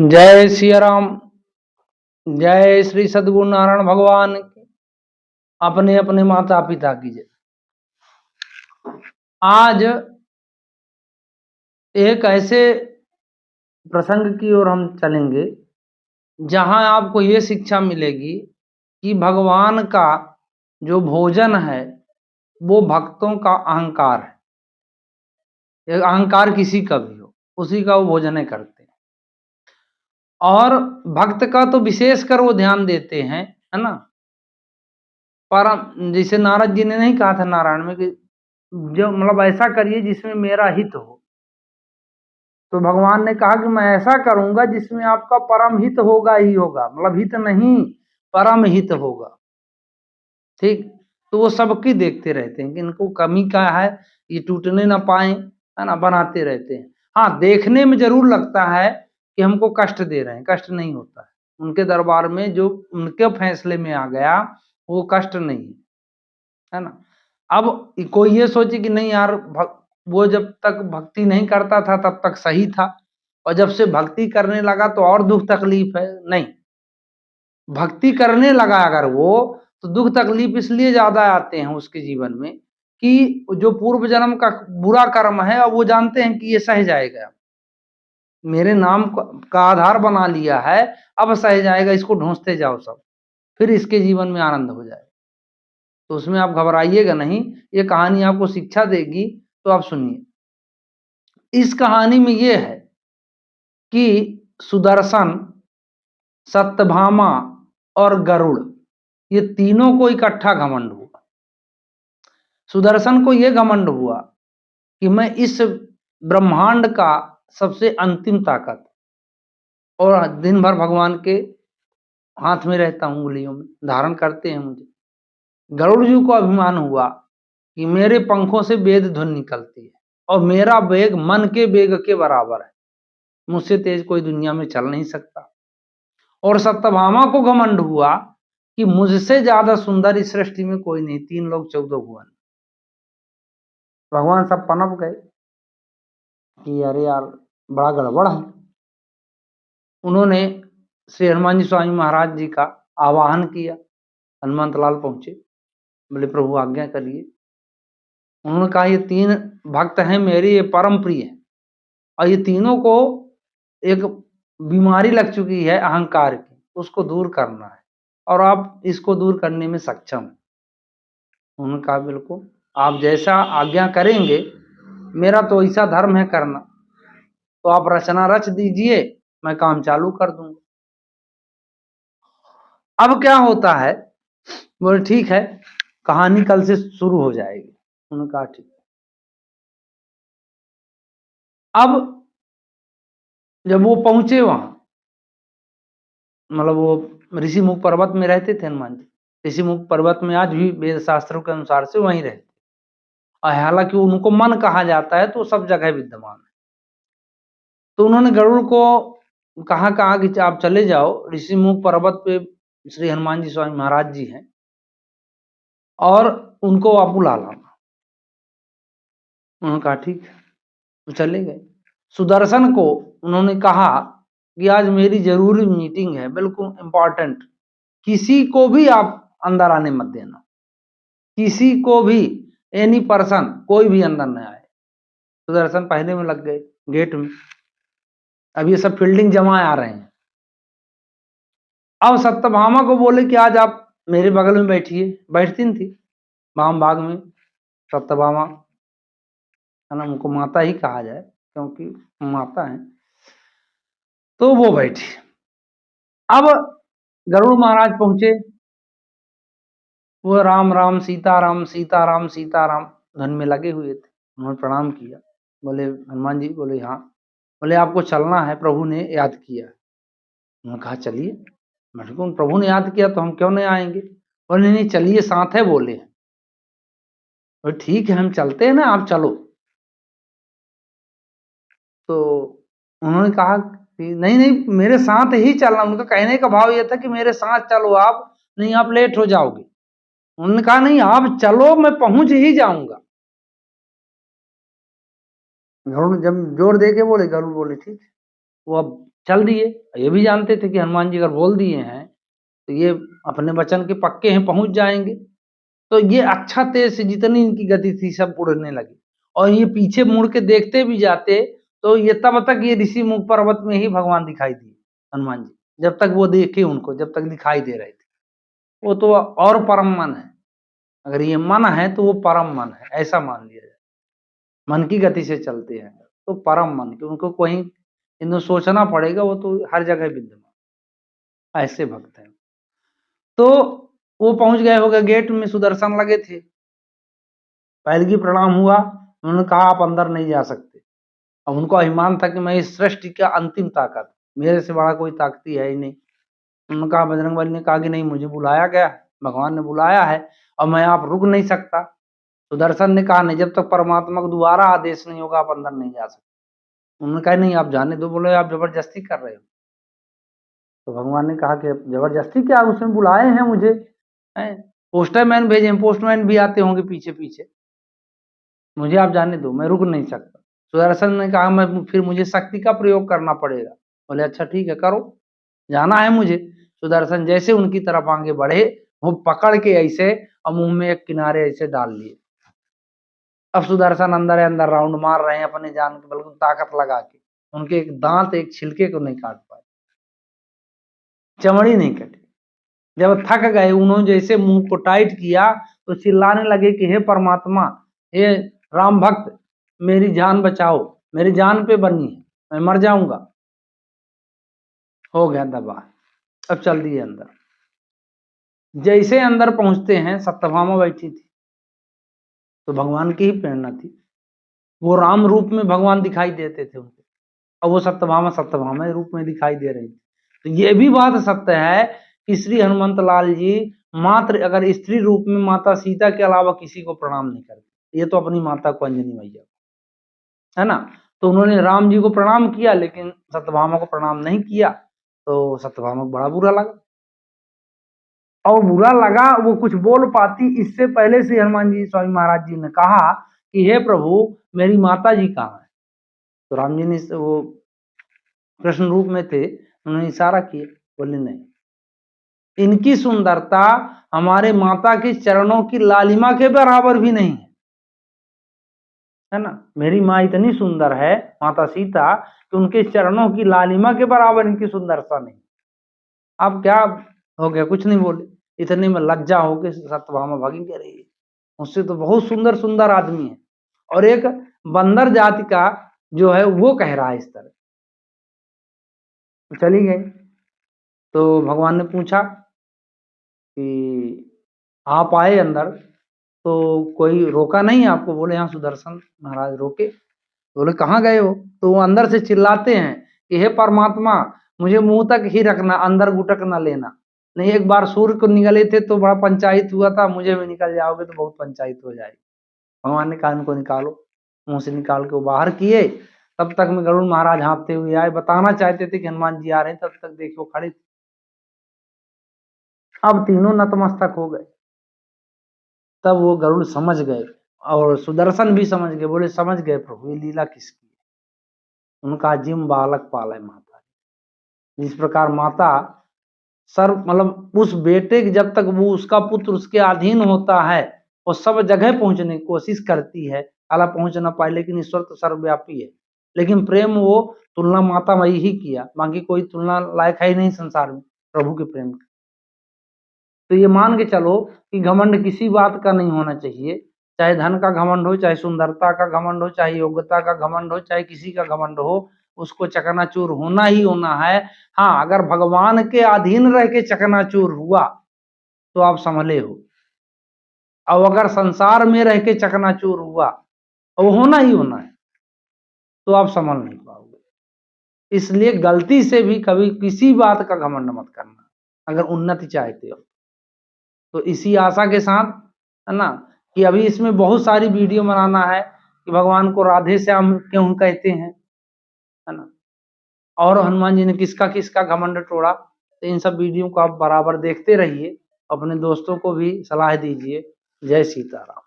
जय सिया राम। जय श्री सद्गुरु नारायण भगवान की। अपने अपने माता पिता की जय। आज एक ऐसे प्रसंग की ओर हम चलेंगे जहां आपको ये शिक्षा मिलेगी कि भगवान का जो भोजन है वो भक्तों का अहंकार है। ये अहंकार किसी का भी हो, उसी का वो भोजन करते हैं। और भक्त का तो विशेष कर वो ध्यान देते हैं, है ना। पर जैसे नारद जी ने नहीं कहा था नारायण में कि जो मतलब ऐसा करिए जिसमें मेरा हित हो, तो भगवान ने कहा कि मैं ऐसा करूंगा जिसमें आपका परम हित होगा ही होगा, मतलब हित नहीं परम हित होगा। ठीक, तो वो सबकी देखते रहते हैं कि इनको कमी क्या है, ये टूटने ना पाए, है ना, बनाते रहते हैं। हाँ, देखने में जरूर लगता है कि हमको कष्ट दे रहे हैं, कष्ट नहीं होता है। उनके दरबार में जो उनके फैसले में आ गया वो कष्ट नहीं है ना। अब कोई ये सोचे कि नहीं यार, वो जब तक भक्ति नहीं करता था तब तक सही था, और जब से भक्ति करने लगा तो और दुख तकलीफ है। नहीं, भक्ति करने लगा अगर वो, तो दुख तकलीफ इसलिए ज्यादा आते हैं उसके जीवन में कि जो पूर्व जन्म का बुरा कर्म है अब वो जानते हैं कि ये सह जाएगा, मेरे नाम का आधार बना लिया है, अब सह जाएगा, इसको ढूंसते जाओ सब, फिर इसके जीवन में आनंद हो जाए। तो उसमें आप घबराइएगा नहीं, ये कहानी आपको शिक्षा देगी। तो आप सुनिए, इस कहानी में ये है कि सुदर्शन, सत्यभामा और गरुड़, ये तीनों को इकट्ठा घमंड हुआ। सुदर्शन को यह घमंड हुआ कि मैं इस ब्रह्मांड का सबसे अंतिम ताकत, और दिन भर भगवान के हाथ में रहता हूं, उंगलियों में धारण करते हैं मुझे। गरुड़ जी को अभिमान हुआ कि मेरे पंखों से वेद ध्वनि निकलती है और मेरा वेग मन के वेग के बराबर है, मुझसे तेज कोई दुनिया में चल नहीं सकता। और सत्यभामा को घमंड हुआ कि मुझसे ज्यादा सुंदर इस सृष्टि में कोई नहीं, 3 लोग 14 भुवन। भगवान सब पनप गए कि अरे यार बड़ा गड़बड़ है। उन्होंने श्री हनुमान जी स्वामी महाराज जी का आवाहन किया। हनुमंत लाल पहुंचे, बोले प्रभु आज्ञा करिए। उन्होंने कहा ये 3 भक्त हैं मेरे, ये परम प्रिय है, और ये तीनों को एक बीमारी लग चुकी है अहंकार की, उसको दूर करना है, और आप इसको दूर करने में सक्षम हैं। उन्होंने कहा बिल्कुल, आप जैसा आज्ञा करेंगे, मेरा तो ऐसा धर्म है करना, तो आप रचना रच दीजिए, मैं काम चालू कर दूंगा। अब क्या होता है, बोले ठीक है, कहानी कल से शुरू हो जाएगी। उन्होंने कहा ठीक। अब जब वो पहुंचे वहां, मतलब वो ऋषिमुख पर्वत में रहते थे हनुमान जी। ऋषिमुख पर्वत में आज भी वेद शास्त्रों के अनुसार से वहीं रहते, और हालांकि उनको मन कहा जाता है तो सब जगह विद्यमान है। तो उन्होंने गरुड़ को कहा कि आप चले जाओ ऋषिमुख पर्वत पे, श्री हनुमान जी स्वामी महाराज जी हैं, और उनको आप बुला लाना। उन्होंने कहा ठीक है, तो चले गए। सुदर्शन को उन्होंने कहा कि आज मेरी जरूरी मीटिंग है, बिल्कुल इंपॉर्टेंट, किसी को भी आप अंदर आने मत देना, किसी को भी, एनी पर्सन, कोई भी अंदर न आए। सुदर्शन पहले में लग गए गेट में। अब ये सब फील्डिंग जमा आ रहे हैं। अब सत्यभामा को बोले कि आज आप मेरे बगल में बैठिए। बैठती थी वाम बाग में सत्यभामा, है ना, उनको माता ही कहा जाए क्योंकि माता है, तो वो बैठी। अब गरुड़ महाराज पहुंचे, वो राम राम सीताराम सीताराम सीताराम धन में लगे हुए थे। उन्होंने प्रणाम किया, बोले हनुमान जी, बोले हाँ। बोले आपको चलना है, प्रभु ने याद किया। उन्होंने कहा चलिए। मैंने कहा प्रभु ने याद किया तो हम क्यों नहीं आएंगे। बोले नहीं चलिए, साथ है। बोले ठीक है हम चलते हैं ना, आप चलो। तो उन्होंने कहा कि नहीं नहीं मेरे साथ ही चलना। उनका कहने का भाव यह था कि मेरे साथ चलो आप, नहीं आप लेट हो जाओगे। उन्होंने कहा नहीं आप चलो, मैं पहुंच ही जाऊंगा। गरुड़ जब जोर दे के बोले, गरुड़ बोले ठीक। वो अब चल दिए। ये भी जानते थे कि हनुमान जी अगर बोल दिए हैं तो ये अपने वचन के पक्के हैं, पहुंच जाएंगे। तो ये अच्छा तेज से जितनी इनकी गति थी सब उड़ने लगी, और ये पीछे मुड़ के देखते भी जाते तो ये तब तक ये ऋषि मुख पर्वत में ही भगवान दिखाई दिए हनुमान जी, जब तक वो देखे उनको, जब तक दिखाई दे रहे थे। वो तो और परम मन है, अगर ये मन है तो वो परम मन है, ऐसा मान लिया जाए। मन की गति से चलते हैं तो परम मन, कि उनको कहीं इनको सोचना पड़ेगा, वो तो हर जगह विद्यमान, ऐसे भक्त हैं। तो वो पहुंच गए होगा, गेट में सुदर्शन लगे थे। पहलगी प्रणाम हुआ, उन्होंने कहा आप अंदर नहीं जा सकते। अब उनको अभिमान था कि मैं इस सृष्टि का अंतिम ताकत, मेरे से बड़ा कोई ताकती है ही नहीं। उन्होंने कहा, बजरंगबली ने कहा कि नहीं, मुझे बुलाया गया, भगवान ने बुलाया है और मैं आप रुक नहीं सकता। सुदर्शन ने कहा नहीं, जब तक परमात्मा को दोबारा आदेश नहीं होगा आप अंदर नहीं जा सकते। उन्होंने कहा नहीं, आप जाने दो। बोले आप जबरदस्ती कर रहे हो। तो भगवान ने कहा कि जबरदस्ती क्या, उसमें बुलाए हैं मुझे, पोस्टरमैन भेजे, पोस्टमैन भी आते होंगे पीछे पीछे, मुझे आप जाने दो, मैं रुक नहीं सकता। सुदर्शन ने कहा मैं फिर मुझे शक्ति का प्रयोग करना पड़ेगा। बोले अच्छा ठीक है करो, जाना है मुझे। सुदर्शन जैसे उनकी तरफ आगे बढ़े, वो पकड़ के ऐसे और मुंह में एक किनारे ऐसे डाल लिए। अब सुदर्शन अंदर अंदर राउंड मार रहे हैं अपने जान के बल ताकत लगा के, उनके एक दांत एक छिलके को नहीं काट पाए, चमड़ी नहीं कटी। जब थक गए, उन्होंने जैसे मुंह को टाइट किया तो चिल्लाने लगे कि हे परमात्मा, हे राम भक्त, मेरी जान बचाओ, मेरी जान पे बनी है, मैं मर जाऊंगा। हो गया दबा। अब चल दिए अंदर। जैसे अंदर पहुंचते हैं, सत्यभामा बैठी थी, तो भगवान की ही प्रेरणा थी, वो राम रूप में भगवान दिखाई देते थे उनको, और वो सत्यभामा रूप में दिखाई दे रही थी। तो ये भी बात सत्य है कि श्री हनुमंत लाल जी मात्र अगर स्त्री रूप में माता सीता के अलावा किसी को प्रणाम नहीं करते। ये तो अपनी माता को, अंजनी मैया, है ना। तो उन्होंने राम जी को प्रणाम किया लेकिन सत्यभामा को प्रणाम नहीं किया। तो सत्यभामा को बड़ा बुरा लगा, और बुरा लगा, वो कुछ बोल पाती इससे पहले से हनुमान जी स्वामी महाराज जी ने कहा कि हे प्रभु, मेरी माता जी कहाँ है। तो राम जी ने वो कृष्ण रूप में थे, उन्होंने इशारा किया, बोले नहीं, इनकी सुंदरता हमारे माता के चरणों की लालिमा के बराबर भी नहीं है ना। मेरी माँ इतनी सुंदर है, माता सीता, कि उनके चरणों की लालिमा के बराबर इनकी सुंदरता नहीं। अब क्या हो गया, कुछ नहीं बोले। इतने में लज्जा हो के सत्यभामा भागी, कह रही है उससे तो बहुत सुंदर सुंदर आदमी है, और एक बंदर जाति का जो है वो कह रहा है इस तरह। चली गई। तो भगवान ने पूछा कि आप आए अंदर तो कोई रोका नहीं आपको। बोले हाँ, सुदर्शन महाराज रोके। बोले कहाँ गए हो। तो वो अंदर से चिल्लाते हैं कि हे परमात्मा, मुझे मुंह तक ही रखना, अंदर गुटक ना लेना। नहीं, एक बार सूर्य को निकले थे तो बड़ा पंचायत हुआ था, मुझे भी निकल जाओगे तो बहुत पंचायत हो जाएगी। भगवान ने कहा इनको निकालो। मुंह से निकाल के वो बाहर किए। तब तक में गरुड़ महाराज हाँफते हुए आए, बताना चाहते थे कि हनुमान जी आ रहे हैं, तब तक देखो खड़े थे। अब तीनों नतमस्तक हो गए। तब वो गरुड़ समझ गए और सुदर्शन भी समझ गए। बोले समझ गए प्रभु, ये लीला किसकी है। उनका जिम बालक पाले माता, जिस प्रकार माता सर मतलब उस बेटे की, जब तक वो उसका पुत्र उसके अधीन होता है, वो सब जगह पहुंचने की कोशिश करती है, अला पहुंच ना पाए, लेकिन ईश्वर तो सर्वव्यापी है। लेकिन प्रेम वो तुलना माता मई ही किया, बाकी कोई तुलना लायक है ही नहीं संसार में प्रभु के प्रेम का। तो ये मान के चलो कि घमंड किसी बात का नहीं होना चाहिए, चाहे धन का घमंड हो, चाहे सुंदरता का घमंड हो, चाहे योग्यता का घमंड हो, चाहे किसी का घमंड हो, उसको चकनाचूर होना ही होना है। हाँ, अगर भगवान के अधीन रह के चकनाचूर हुआ तो आप संभले हो, और अगर संसार में रह के चकनाचूर हुआ, और होना ही होना है, तो आप संभल नहीं पाओगे। इसलिए गलती से भी कभी किसी बात का घमंड मत करना, अगर उन्नति चाहते हो। तो इसी आशा के साथ, है ना, कि अभी इसमें बहुत सारी वीडियो बनाना है कि भगवान को राधे श्याम क्यों कहते हैं, है ना, और हनुमान जी ने किसका किसका घमंड तोड़ा। तो इन सब वीडियो को आप बराबर देखते रहिए, अपने दोस्तों को भी सलाह दीजिए। जय सीताराम।